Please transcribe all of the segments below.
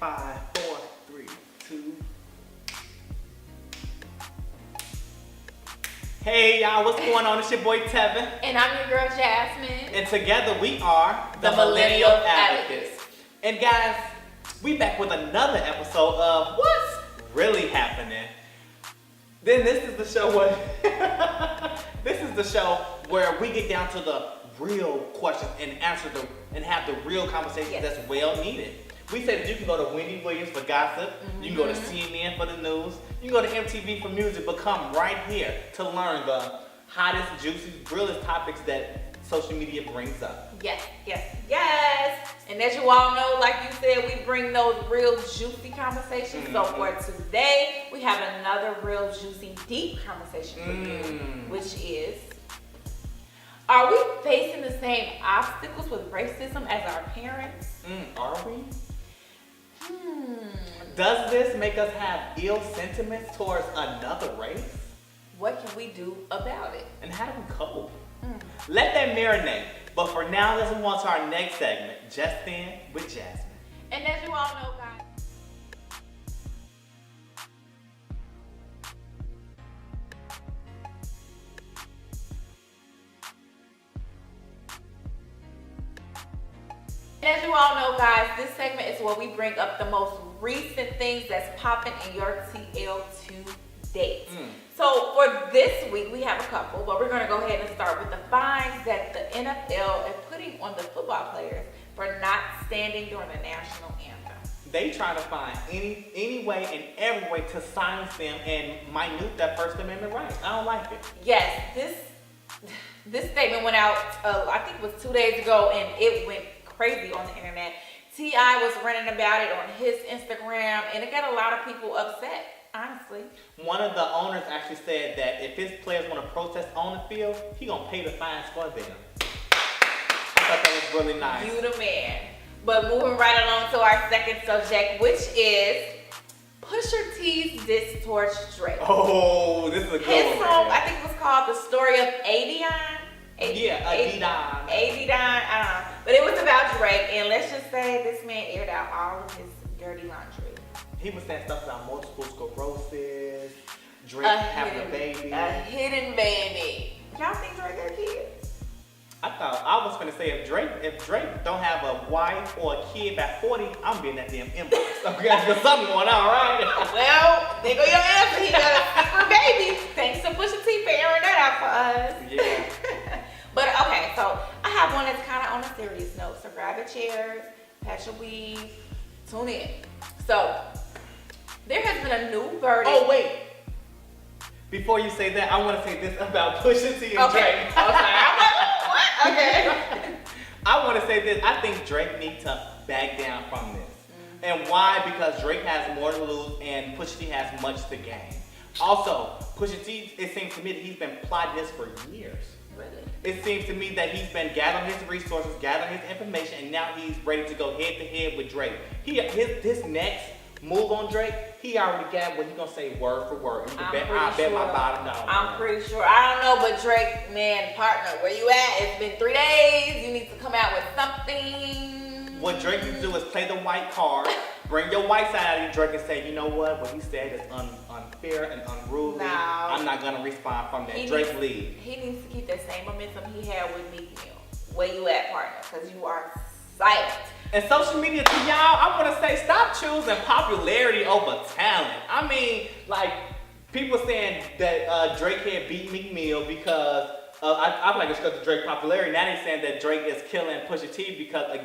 5, 4, 3, 2. Hey y'all, what's going on? It's your boy Tevin. And I'm your girl Jasmine. And together we are the Millennial Advocates. And guys, we back with another episode of What's Really Happening. Then this is the show where we get down to the real questions and answer and have the real conversation that's well needed. We say that you can go to Wendy Williams for gossip, you can go to CNN for the news, you can go to MTV for music, but come right here to learn the hottest, juiciest, realest topics that social media brings up. Yes. And as you all know, like you said, we bring those real juicy conversations. So for today, we have another real juicy, deep conversation for you, which is, are we facing the same obstacles with racism as our parents? Are we? Does this make us have ill sentiments towards another race? What can we do about it? And how do we cope? Let that marinate. But for now, let's move on to our next segment, Just In with Jasmine. And as you all know, guys, this segment is where we bring up the most recent things that's popping in your TL2 date. So for this week, we have a couple, but we're going to go ahead and start with the fines that the NFL is putting on the football players for not standing during the national anthem. They try to find any way and every way to silence them and minute that First Amendment right. I don't like it. Yes, this statement went out, I think it was 2 days ago, and it went crazy on the internet. T.I. was running about it on his Instagram, and it got a lot of people upset, honestly. One of the owners actually said that if his players want to protest on the field, he gonna pay the fines for them. I thought that was really nice. You the man. But moving right along to our second subject, which is Pusha T's diss towards Drake. Oh, this is a good one. His song, I think it was called The Story of Adidon. Adidon. I don't know. But it was about Drake, and let's just say this man aired out all of his dirty laundry. He was saying stuff about multiple sclerosis, Drake having a baby. A hidden baby. Y'all think Drake got kids? I was gonna say if Drake don't have a wife or a kid by 40, I'm being that damn inbox. Okay, there's something going on, right? Well, there go your answer. He got a super baby. Thanks to Pusha T for airing that out for us. Yeah. But okay, so I have one that's kind of on a serious note. So grab your chairs, patch your weave, tune in. So there has been a new verdict. Oh wait. Before you say that, I want to say this about Pusha T and Drake. Okay. I'm like, what? Okay. I want to say this. I think Drake needs to back down from this. And why? Because Drake has more to lose and Pusha T has much to gain. Also, Pusha T, it seems to me that he's been plotting this for years. Really? It seems to me that he's been gathering his resources, gathering his information, and now he's ready to go head to head with Drake. His next move on Drake, he already got what he's gonna say word for word. I bet my bottom dollar. I'm pretty sure. I don't know, but Drake, man, partner, where you at? It's been 3 days. You need to come out with something. What Drake needs to do is play the white card, bring your white side out of you, Drake, and say, you know what he said is unfair and unruly. No. I'm not gonna respond from that. Drake lead. He needs to keep that same momentum he had with Meek Mill. Where you at, partner? Because you are silent. And social media, to y'all, I want to say, stop choosing popularity over talent. I mean, like, people saying that Drake can't beat Meek Mill because, I feel like it's because of Drake's popularity. Now they're saying that Drake is killing Pusha T because of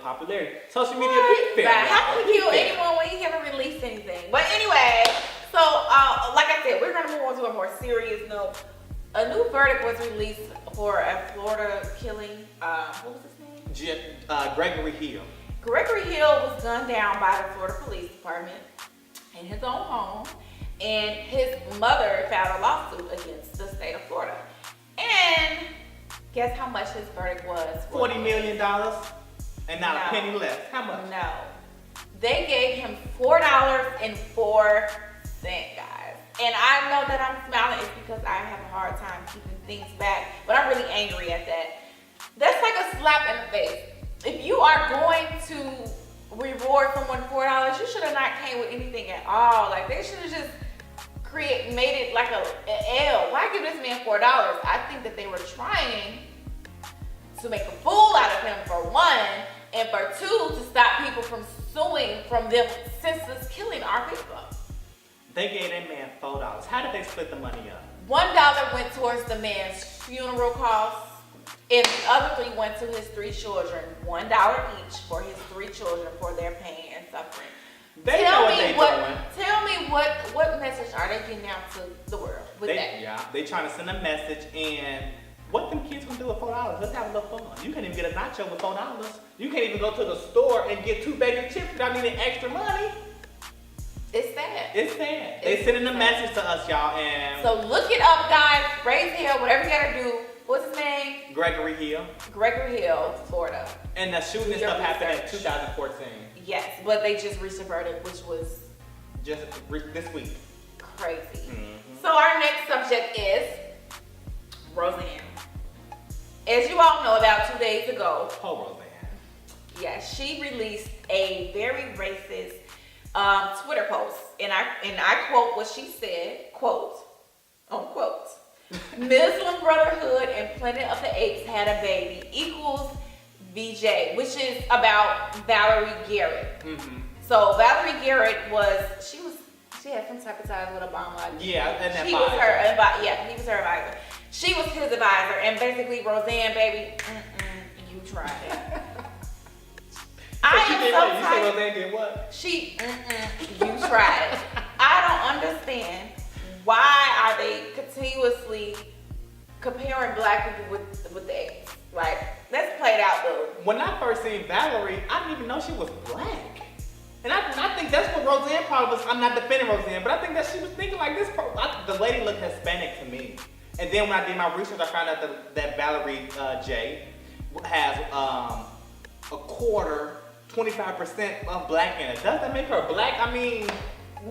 popularity. Social media, be fair. Right. How can you kill anyone when you haven't released anything? But anyway, so, like I said, we're going to move on to a more serious note. A new verdict was released for a Florida killing, what was his name? Gregory Hill. Gregory Hill was gunned down by the Florida Police Department in his own home, and his mother filed a lawsuit against the state of Florida. And guess how much his verdict was? $40 million and not a penny less. How much? No. They gave him $4.04, guys. And I know that I'm smiling is because I have a hard time keeping things back, but I'm really angry at that. That's like a slap in the face. If you are going to reward someone $4, you should have not came with anything at all. Like they should have just made it like an L. Why give this man $4? I think that they were trying to make a fool out of him for one, and for two, to stop people from suing from them senseless killing our people. They gave that man $4. How did they split the money up? $1 went towards the man's funeral costs, and the other 3 went to his 3 children. $1 each for his 3 children for their pain and suffering. Tell me what message are they getting out to the world with that? Yeah, they trying to send a message, and what them kids gonna do with $4? Let's have a little fun. You can't even get a nacho with $4. You can't even go to the store and get 2 baby chips without needing extra money. It's sad. It's sad. They sending a message to us, y'all, and so look it up, guys. Raise hell, whatever you gotta do. What's his name? Gregory Hill. Gregory Hill, Florida. And the shooting and stuff happened in 2014. Yes, but they just reached a verdict, which was just this week. Crazy. Mm-hmm. So our next subject is Roseanne. As you all know, about 2 days ago, Roseanne. Yeah, she released a very racist Twitter post, and I quote what she said, quote, unquote. Muslim Brotherhood and Planet of the Apes had a baby equals VJ, which is about Valerie Garrett. Mm-hmm. So Valerie Garrett she had some type of ties with Obama. Yeah, and that he was her advisor. She was his advisor, and basically Roseanne, baby, you tried it. You say Roseanne did what? You tried it. I don't understand why are they continuously comparing black people with the apes. Like, let's play it out though. When I first seen Valerie, I didn't even know she was black. And I think that's what Roseanne probably was. I'm not defending Roseanne, but I think that she was thinking like this. The lady looked Hispanic to me. And then when I did my research, I found out that Valerie J has a quarter, 25% of black in it. Does that make her black? I mean,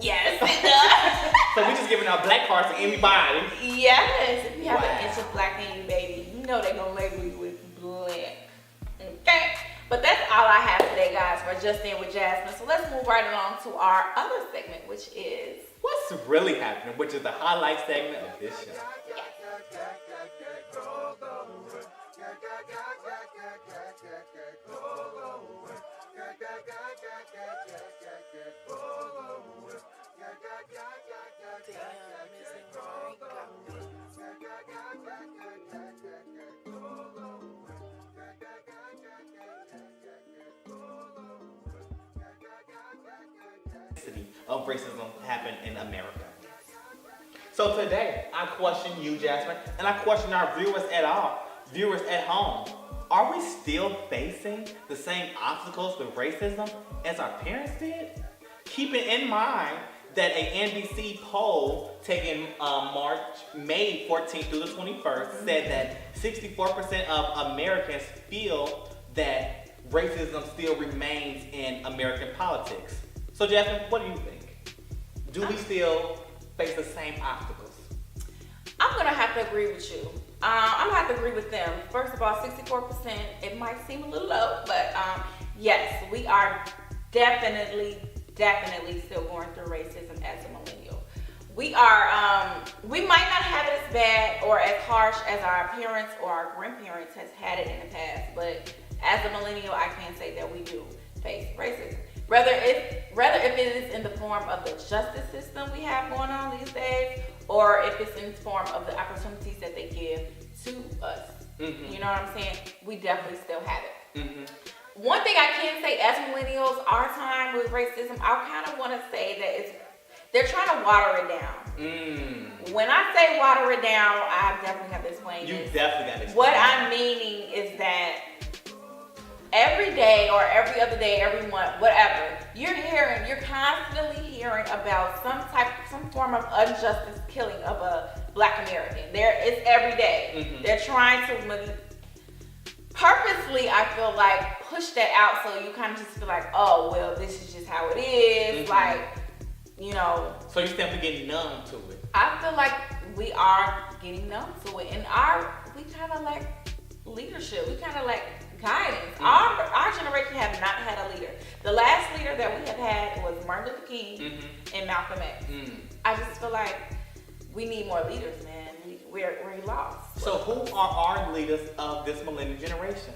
yes, it does. So we just giving out black cards to anybody. Yes, if you have an inch of black in you, baby, you know they're gonna label you with black. Okay, but that's all I have today, guys, for Just In with Jasmine. So let's move right along to our other segment, which is What's Really Happening, which is the highlight segment of this show. Of racism happen in America. So today, I question you, Jasmine, and I question our viewers at home. Are we still facing the same obstacles with racism as our parents did? Keeping in mind that a NBC poll taken May 14th through the 21st said that 64% of Americans feel that racism still remains in American politics. So Jasmine, what do you think? Do we still face the same obstacles? I'm gonna have to agree with you. I'm gonna have to agree with them. First of all, 64%, it might seem a little low, but yes, we are definitely still going through racism as a millennial. We might not have it as bad or as harsh as our parents or our grandparents has had it in the past, but as a millennial, I can say that we do face racism. Rather if it is in the form of the justice system we have going on these days, or if it's in the form of the opportunities that they give to us. Mm-hmm. You know what I'm saying? We definitely still have it. Mm-hmm. One thing I can say as millennials, our time with racism, I kind of want to say that they're trying to water it down. When I say water it down, I definitely have to explain this. You definitely got to explain. What I'm meaning is that every day or every other day, every month, whatever, you're constantly hearing about some form of injustice killing of a black American. It's every day. Mm-hmm. They're trying to purposely, I feel like, push that out so you kind of just feel like, oh, well, this is just how it is. Mm-hmm. Like, you know. So you're simply getting numb to it. I feel like we are getting numb to it. And we kind of like leadership. We kind of lack guidance. Our generation have not had a leader. The last leader that we have had was Martin Luther King and Malcolm X. I just feel like we need more leaders, man. We're lost. So who are our leaders of this millennial generation?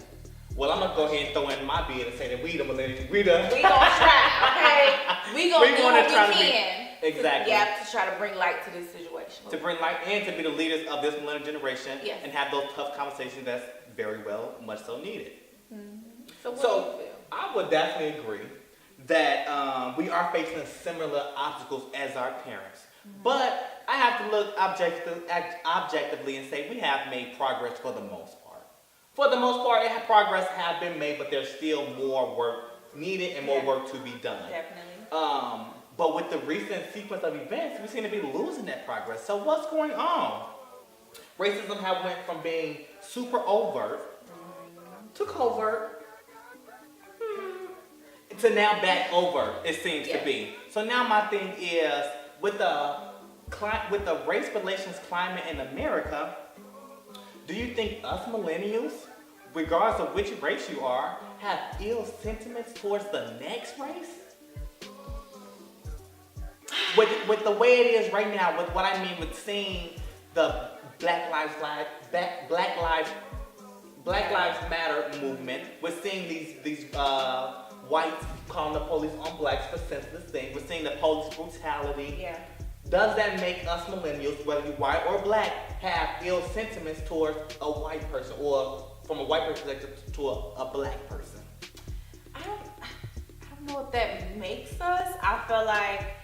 Well, I'm gonna go ahead and throw in my bid and say that we the millennials. We gonna try, okay? We gonna do what we can. Exactly. To try to bring light to this situation. To bring light and to be the leaders of this millennial generation, yes, and have those tough conversations that's very much so needed. So what do you feel? I would definitely agree that we are facing similar obstacles as our parents. But I have to look objectively and say we have made progress for the most part. For the most part, progress has been made, but there's still more work needed and more work to be done. Definitely. But with the recent sequence of events, we seem to be losing that progress. So what's going on? Racism have went from being super overt to covert to now back over, it seems to be. So now my thing is, with the race relations climate in America, do you think us millennials, regardless of which race you are, have ill sentiments towards the next race? With the way it is right now, with what I mean with seeing the Black Lives Matter movement, we're seeing these whites calling the police on blacks for senseless things. We're seeing the police brutality. Yeah. Does that make us millennials, whether you're white or black, have ill sentiments towards a white person, or from a white perspective to a black person? I don't know what that makes us. I feel like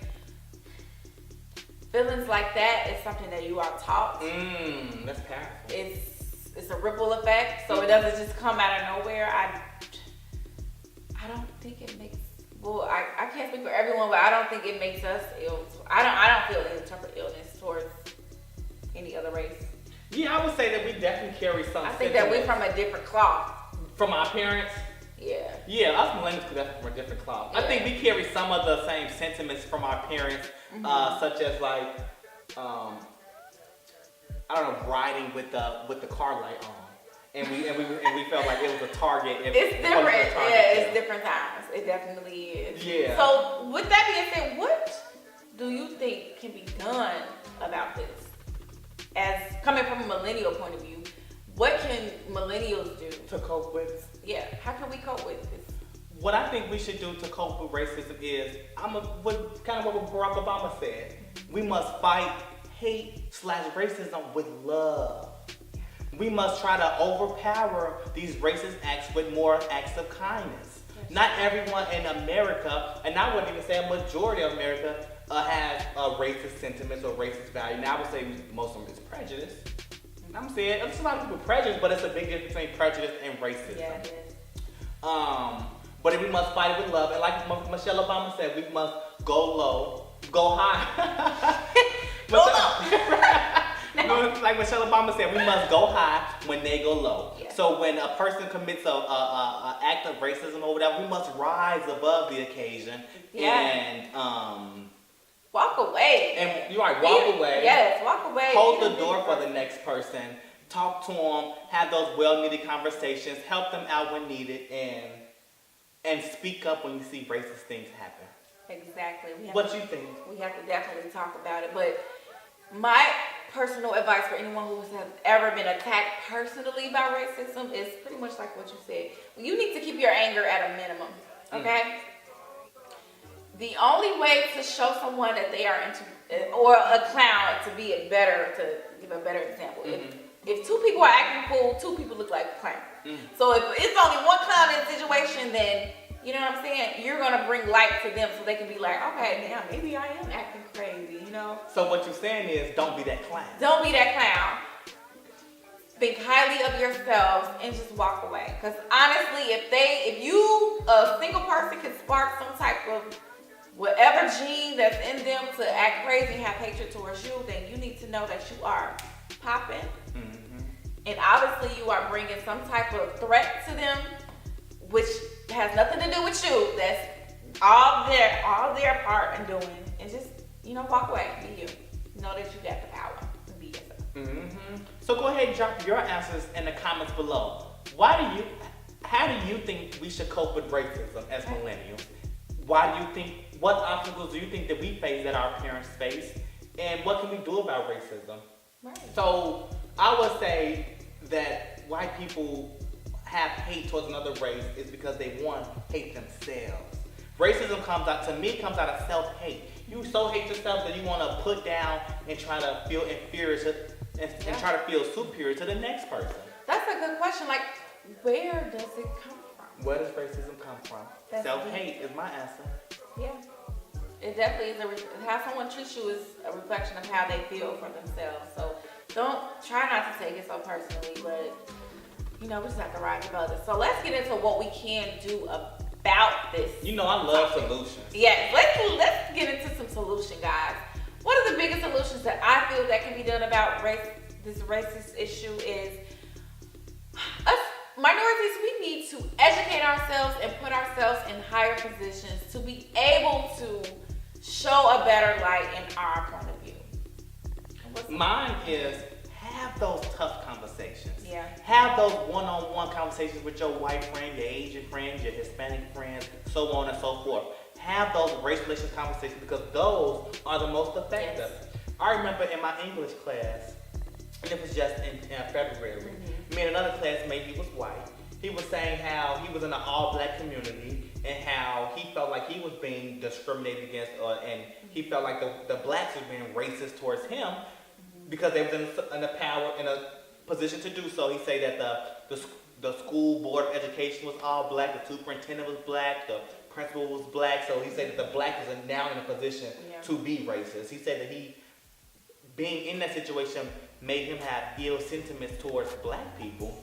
feelings like that is something that you are taught. That's powerful. It's a ripple effect, so it doesn't just come out of nowhere. I don't think it makes. Well, I can't speak for everyone, but I don't think it makes us ill. I don't feel any type of illness towards any other race. Yeah, I would say that we definitely carry some. I think that we're from a different cloth. From our parents. Yeah. Yeah, us millennials are definitely from a different cloth. Yeah. I think we carry some of the same sentiments from our parents, such as like, I don't know, riding with the car light on. And we felt like it was a target. It's different. It's different times. It definitely is. Yeah. So with that being said, what do you think can be done about this? As coming from a millennial point of view, what can millennials do to cope with? Yeah. How can we cope with this? What I think we should do to cope with racism is what Barack Obama said. We must fight hate/racism with love. We must try to overpower these racist acts with more acts of kindness. Not everyone in America, and I wouldn't even say a majority of America, has racist sentiments or racist value. Now I would say most of them is prejudice. I'm saying there's a lot of people prejudice, but it's a big difference between prejudice and racism. Yeah, it is. But we must fight it with love, and like Michelle Obama said, we must go low, go high. Go low. Like Michelle Obama said, we must go high when they go low. Yeah. So when a person commits a act of racism or whatever, we must rise above the occasion and walk away. And you're right, walk away. Yes, walk away. Hold the door for the next person. Talk to them. Have those well-needed conversations. Help them out when needed, and speak up when you see racist things happen. Exactly. What you think? We have to definitely talk about it, but my personal advice for anyone who has ever been attacked personally by racism is pretty much like what you said. You need to keep your anger at a minimum, okay? The only way to show someone that they are or a clown to give a better example. If two people are acting fool, two people look like a clown. So if it's only one clown in the situation, then you know what I'm saying? You're going to bring light to them so they can be like, okay, damn, maybe I am acting crazy, you know? So what you're saying is, don't be that clown. Don't be that clown. Think highly of yourselves and just walk away. Because honestly, if you, a single person, can spark some type of whatever gene that's in them to act crazy and have hatred towards you, then you need to know that you are popping. And obviously you are bringing some type of threat to them, which has nothing to do with you. That's all their part in doing. And just, walk away. Be you. Know that you got the power to be yourself. So go ahead and drop your answers in the comments below. How do you think we should cope with racism as millennials? Why do you think, what obstacles do you think that we face that our parents face? And what can we do about racism? Right. So I would say that white people have hate towards another race is because they, one, hate themselves. Racism comes out of self-hate. You so hate yourself that you want to put down and try to feel inferior and try to feel superior to the next person. That's a good question. Like, where does it come from? Where does racism come from? Self-hate is my answer. Yeah. It definitely is how someone treats you is a reflection of how they feel for themselves. So try not to take it so personally, but we just have to ride the others. So let's get into what we can do about this. I love solutions. Yes, let's get into some solution, guys. One of the biggest solutions that I feel that can be done about this racist issue is us minorities. We need to educate ourselves and put ourselves in higher positions to be able to show a better light in our point of view. Mine is have those tough conversations. Yeah. Have those one-on-one conversations with your white friend, your Asian friends, your Hispanic friends, so on and so forth. Have those race relations conversations because those are the most effective. Yes. I remember in my English class, and it was just in February, me and another classmate, he was white. He was saying how he was in an all-black community and how he felt like he was being discriminated against, and he felt like the blacks were being racist towards him because they was in a position to do so. He said that the school board of education was all black, the superintendent was black, the principal was black. So he said that the black is now in a position to be racist. He said that being in that situation made him have ill sentiments towards black people.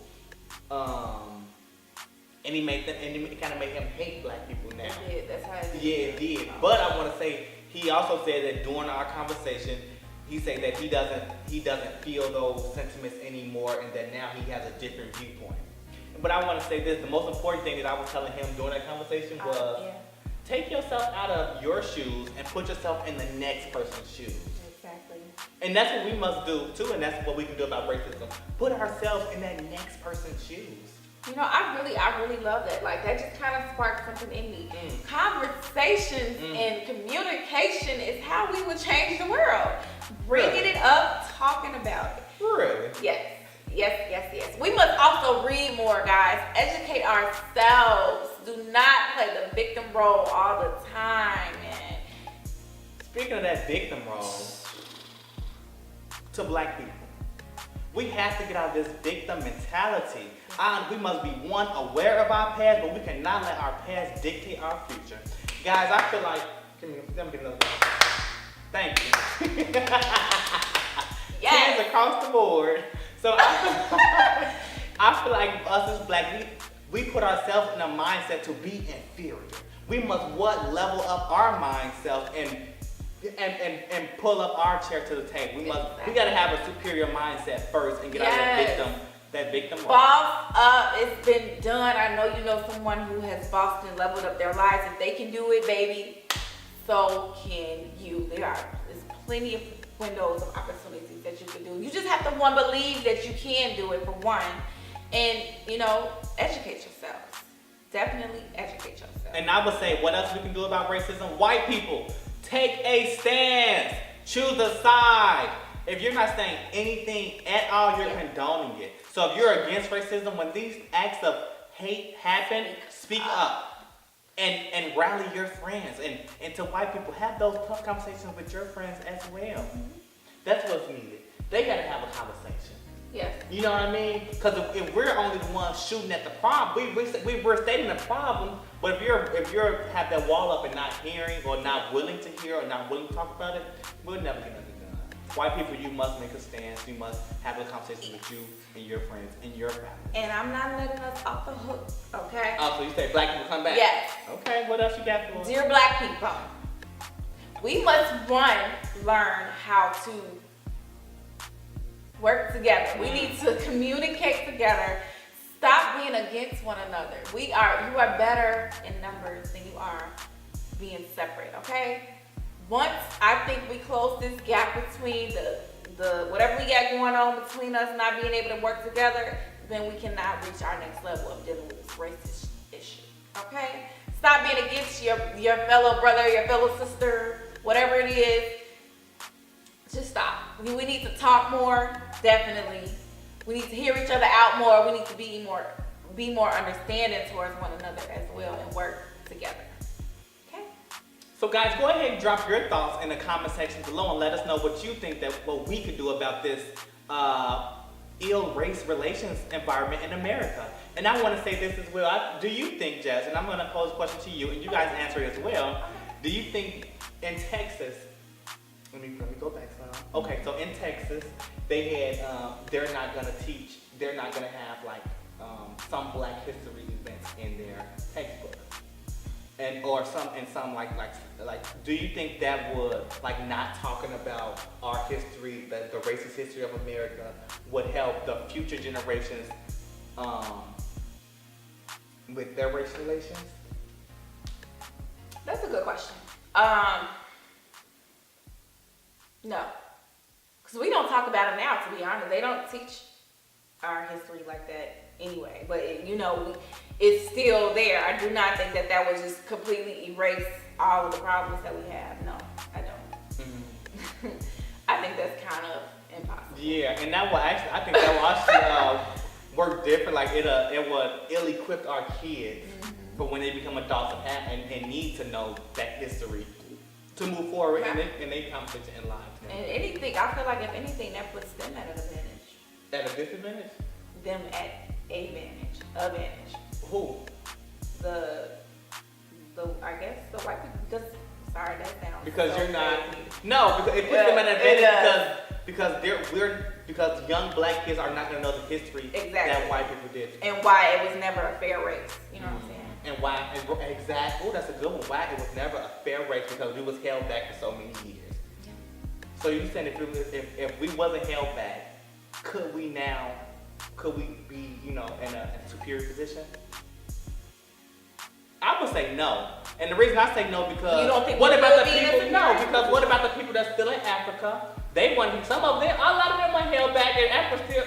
And it kind of made him hate black people now. It did. That's how it did. Yeah, it did. But I want to say, he also said that during our conversation, he said that he doesn't feel those sentiments anymore, and that now he has a different viewpoint. But I want to say this: the most important thing that I was telling him during that conversation was, take yourself out of your shoes and put yourself in the next person's shoes. Exactly. And that's what we must do too, and that's what we can do about racism. Put ourselves in that next person's shoes. I really love that. Like, that just kind of sparked something in me. Conversations and communication is how we would change the world. Bringing it up, talking about it. Really? Yes. We must also read more, guys. Educate ourselves. Do not play the victim role all the time, man. Speaking of that victim role, to black people, we have to get out of this victim mentality. We must be, one, aware of our past, but we cannot let our past dictate our future. Guys, I feel like, let me get another one. Thank you. Yes. Hands across the board. So I feel like us as black, we put ourselves in a mindset to be inferior. We must level up our mindset and pull up our chair to the table. We gotta have a superior mindset first and get out of that victim role. Boss up, it's been done. I know you know someone who has bossed and leveled up their lives. If they can do it, baby, so can you. There's plenty of windows of opportunities that you can do. You just have to, one, believe that you can do it, for one, and educate yourself. Definitely educate yourself. And I would say, what else we can do about racism? White people, take a stance. Choose a side. If you're not saying anything at all, you're condoning it. So if you're against racism, when these acts of hate happen, speak up. And rally your friends. And to white people, have those tough conversations with your friends as well. That's what's needed. They gotta have a conversation. Yes. You know what I mean? Because if we're only the ones shooting at the problem, we're stating the problem. But if you're have that wall up and not hearing, or not willing to hear, or not willing to talk about it, we'll never get nothing done. White people, you must make a stance. You must have a conversation with you and your friends and your family. And I'm not letting us off the hook, okay? Oh, so you say black people come back? Yes. Okay, what else you got for us? Dear black people, we must, one, learn how to work together. We need to communicate together. Stop being against one another. You are better in numbers than you are being separate, okay? Once I think we close this gap between whatever we got going on between us not being able to work together, then we cannot reach our next level of dealing with this racist issue. Okay? Stop being against your fellow brother, your fellow sister, whatever it is. Just stop. We need to talk more, definitely. We need to hear each other out more. We need to be more understanding towards one another as well and work together. Okay? So guys, go ahead and drop your thoughts in the comment section below and let us know what you think what we could do about this ill race relations environment in America. And I want to say this as well. Do you think, Jess, and I'm going to pose a question to you and you guys answer it as well. Do you think in Texas, let me go back some. Okay, so in Texas, they had, they're not going to have like some Black history events in their textbook. Or some like do you think that would, like, not talking about our history, the racist history of America, would help the future generations with their race relations? That's a good question. No, because we don't talk about it now. To be honest, they don't teach our history like that anyway. But it's still there. I do not think that would just completely erase all of the problems that we have. No, I don't. Mm-hmm. I think that's kind of impossible. Yeah, and that will actually, I think that will actually work different. Like it would ill-equip our kids for when they become adults and need to know that history to move forward in their conversation in life. And anything, I feel like if anything, that puts them at an advantage. At a disadvantage? Them at advantage. Who? I guess the white people. Just sorry, that sounds. Because so you're not. crazy. No, because it puts them at an advantage because young Black kids are not gonna know the history that white people did. And why it was never a fair race. You know what I'm saying? And why? Exactly. Oh, that's a good one. Why it was never a fair race, because we was held back for so many years. Yeah. So you saying if we wasn't held back, could we be in a superior position? I would say no. And the reason I say no because you don't think what about the people? No, because what about the people that's still in Africa? They want some of them. A lot of them are held back, and Africa still,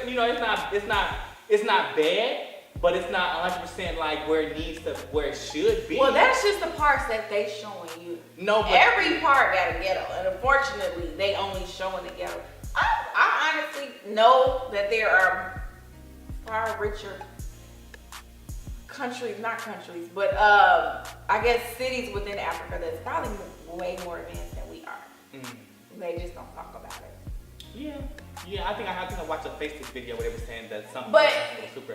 it's not bad, but it's not 100% like where it should be. Well, that's just the parts that they showing you. No, but every part got a ghetto, and unfortunately, they only showing the ghetto. I honestly know that there are far richer but I guess cities within Africa that's probably way more advanced than we are. Mm-hmm. They just don't talk about it. Yeah. I think I watched a Facebook video where they were saying that something. But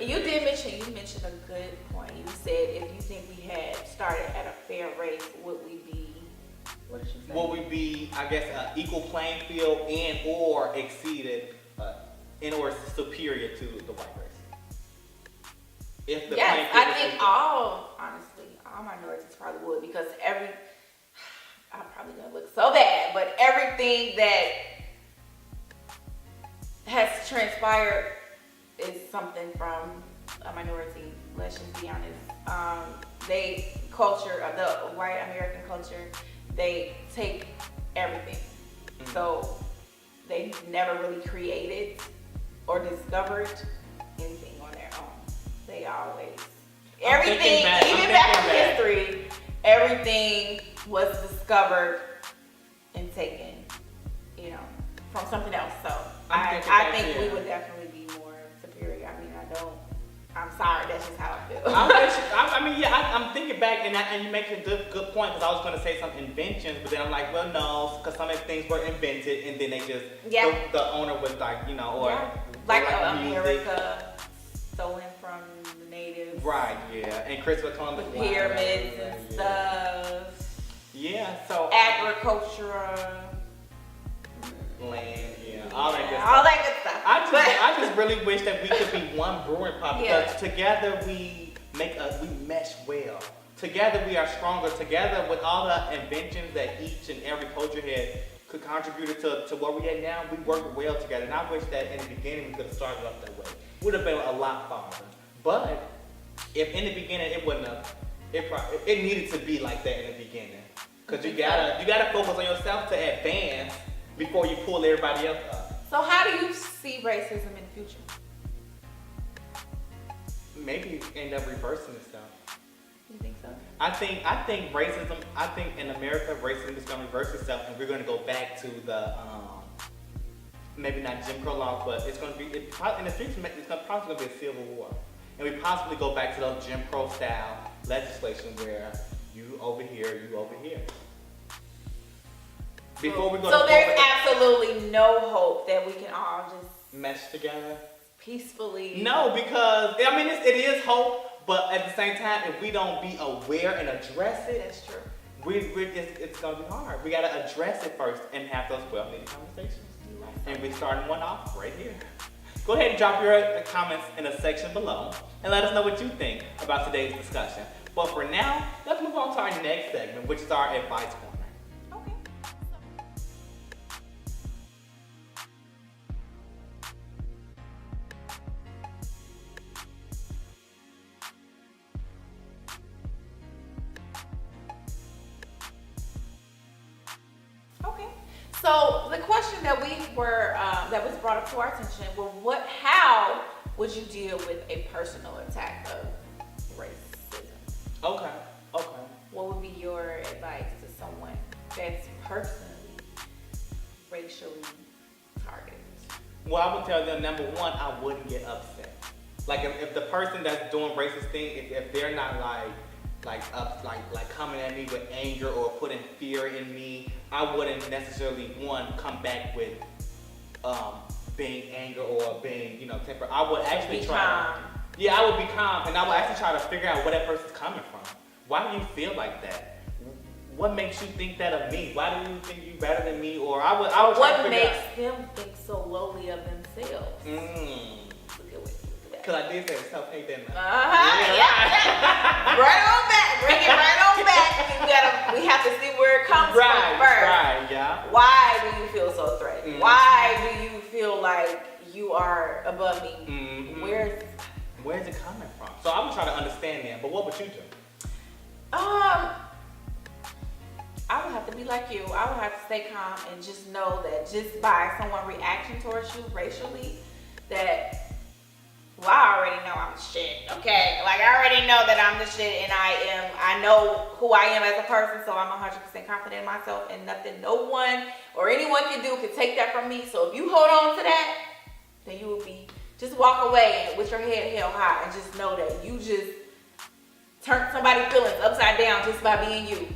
you mentioned a good point. You said if you think we had started at a fair race, would we be? What did you say? Would we be, I guess, equal playing field and or exceeded, or superior to the white race? Yes, I think all minorities probably would, because I'm probably gonna look so bad, but everything that has transpired is something from a minority. Let's just be honest. The white American culture, they take everything. Mm-hmm. So they never really created or discovered anything on their own. They always, everything, even back in history, everything was discovered and taken, from something else. So I think we would definitely be more superior. I mean, I'm sorry, that's just how I feel. I'm thinking back, and you make a good point, because I was going to say some inventions, but then I'm like, well, no, because some of the things were invented, and then they just, the owner was like, like America stolen from the natives. Right, yeah, and Christopher Columbus. The pyramids and stuff. Yeah, so. Agriculture. Land, all that good stuff. I just really wish that we could be one brewing pot, because together we mesh well. Together we are stronger. Together, with all the inventions that each and every culture had could contribute to where we at now, we work well together. And I wish that in the beginning we could have started off that way. Would have been a lot farther. But if in the beginning it wouldn't have, it needed to be like that in the beginning. Because you gotta focus on yourself to advance before you pull everybody else up. So how do you see racism in the future? Maybe end up reversing itself. You think so? I think racism. I think in America, racism is going to reverse itself, and we're going to go back to the maybe not Jim Crow laws, but it's going to be in the future. It's probably going to be a civil war, and we possibly go back to those Jim Crow style legislation where you over here, you over here. Before we go. So there's absolutely no hope that we can all just mesh together peacefully. No, because I mean it is hope, but at the same time, if we don't be aware and address it, that's true. It's gonna be hard. We gotta address it first and have those well-needed conversations. Right. And we're starting one off right here. Go ahead and drop your comments in the section below and let us know what you think about today's discussion. But for now, let's move on to our next segment, which is our advice corner. So the question that that was brought up to our attention was how would you deal with a personal attack of racism? Okay. What would be your advice to someone that's personally racially targeted? Well, I would tell them, number one, I wouldn't get upset. Like if the person that's doing racist thing, if they're not like coming at me with anger or putting fear in me, I wouldn't necessarily come back with being anger or being temper. I would actually try. Yeah, I would be calm, and I would actually try to figure out where that person's coming from. Why do you feel like that? What makes you think that of me? Why do you think you're better than me? Or I would try what to figure makes out. them think so lowly of themselves? Because I did say self-hate, didn't I? Yeah. Right on back. Bring it right on back. We have to see where it comes from first. Right, yeah. Why do you feel so threatened? Mm-hmm. Why do you feel like you are above me? Mm-hmm. Where's it coming from? So I would try to understand that, but what would you do? I would have to be like you. I would have to stay calm and just know that just by someone reacting towards you racially, that I already know I'm the shit, okay? Like, I already know that I'm the shit, and I know who I am as a person, so I'm 100% confident in myself, and nothing no one or anyone can take that from me. So if you hold on to that, then you will just walk away with your head held high and just know that you just turned somebody's feelings upside down just by being you.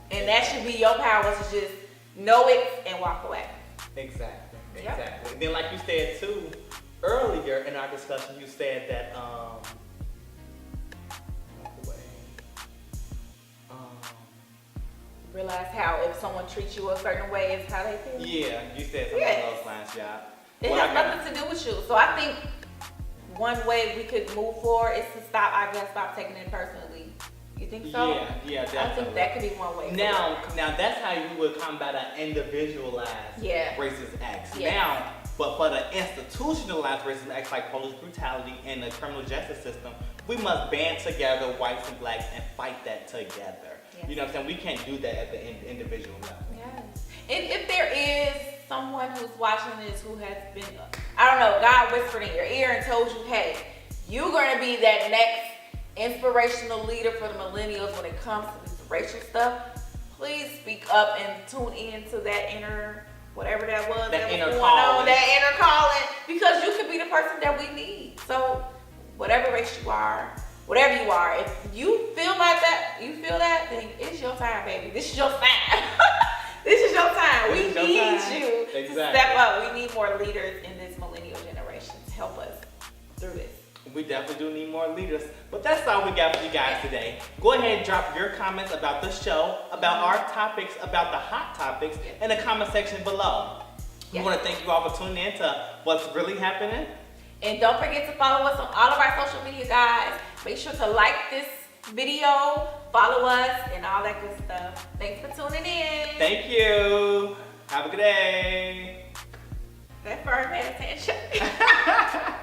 And that should be your power, to just know it and walk away. Exactly. Yep. And then like you said too, earlier in our discussion, you said that realize how if someone treats you a certain way is how they feel. Yeah, you said something along those lines, yeah. It has nothing to do with you. So I think one way we could move forward is to stop taking it personally. You think so? Yeah, definitely. I think that could be one way. Now that's how you would combat an individualized racist acts. Yes. Now, but for the institutionalized racist acts like police brutality and the criminal justice system, we must band together, whites and blacks, and fight that together. Yes. You know what I'm saying? We can't do that at the individual level. Yes. And if there is someone who's watching this who has been, I don't know, God whispered in your ear and told you, hey, you're going to be that next inspirational leader for the millennials when it comes to this racial stuff, please speak up and tune in to that inner, whatever that was, that inner calling, because you could be the person that we need. So whatever race you are, whatever you are, if you feel like that, then it's your time, baby. This is your time. This is your time. We need you to step up. We need more leaders in this millennial generation to help us through this. We definitely do need more leaders. But that's all we got for you guys today. Go ahead and drop your comments about the show, about our topics, about the hot topics in the comment section below. We want to thank you all for tuning in to What's Really Happening. And don't forget to follow us on all of our social media, guys. Make sure to like this video, follow us, and all that good stuff. Thanks for tuning in. Thank you. Have a good day. That firm had attention.